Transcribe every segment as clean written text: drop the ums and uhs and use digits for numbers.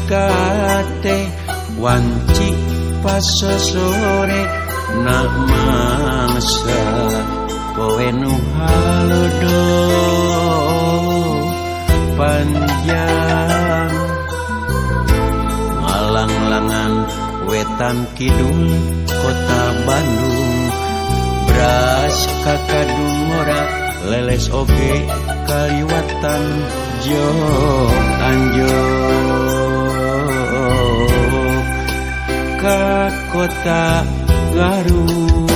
kate wanci pas sore nak mangsa poe nu halodo panjang ngalang-langan wetan kidul kota Bandung beras kakadung ora leles oge kaliwatan jog anjog ka kota Garut.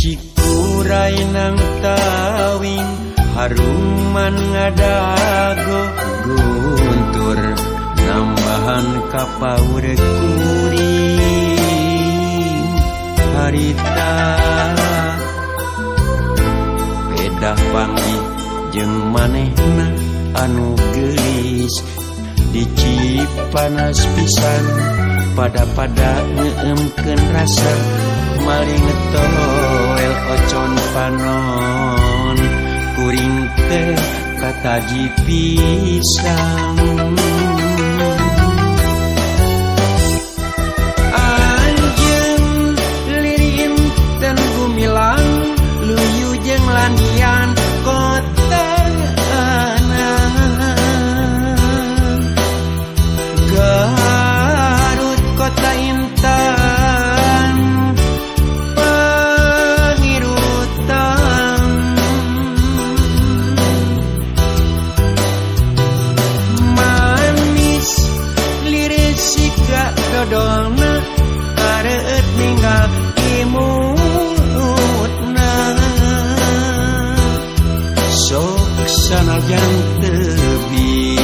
Cikuray nang tawing haruman ngadago guntur nambahan kapaur kuring harita pedah panggih jeung manehna anu geulis dicipanas pisan pada ngeemkeun rasa maling toel ocon panon kuring teh kataji pisang anjeun lirin dan gumilang luyu jeung landian kota Garut kota intan pengirutan manis liris siga dodolna kareut ninggal imutna sok sanajan teubi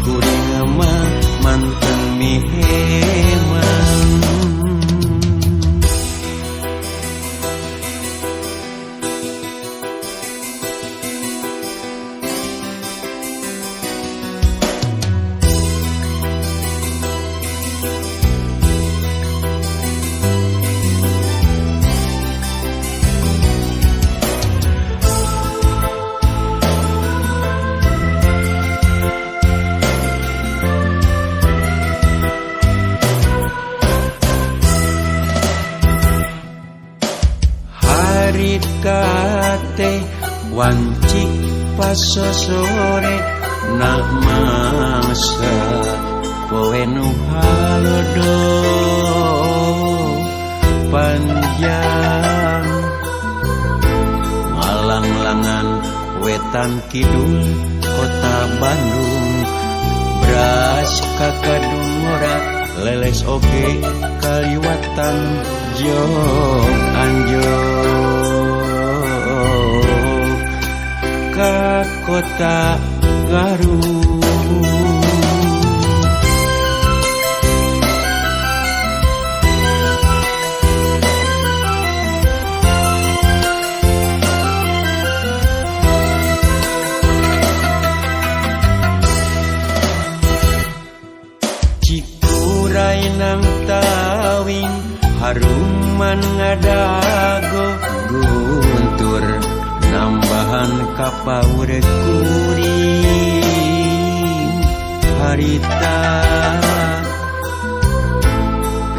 kuring mah manten miheman kate wanci pas sore nak mangsa poe nu halodo panjang ngalang-langan wetan kidul kota Bandung beras kakadung ora leles oge kaliwatan jog anjog ka kota Garut. Cikuray nang tawing haruman ngadago guntur nambahan kapaur kuring harita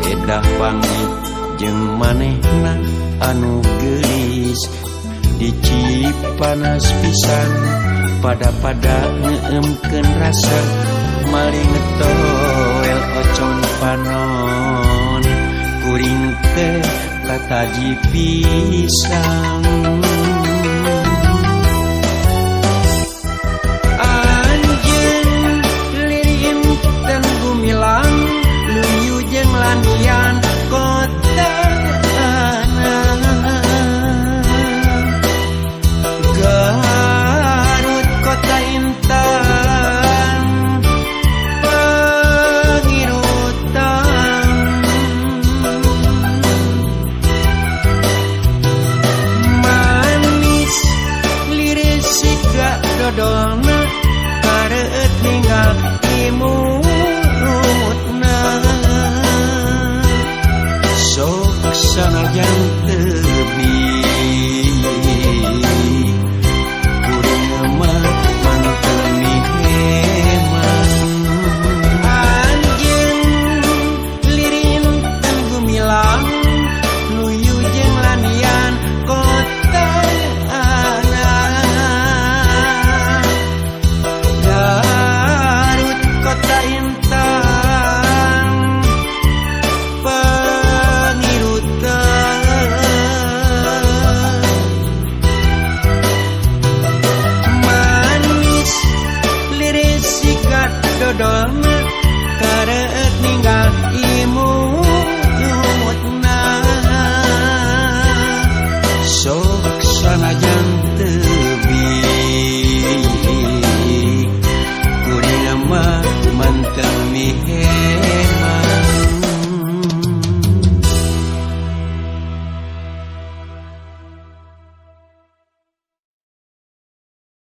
pedah panggih jeung manehna anu geulis dicipanas pisan pada ngeemkeun rasa maling toel ocon panon kuring teh kataji pisang anjeun lirin dan gumilang luyu jeung landian kota Garut kota intan pengirutan dong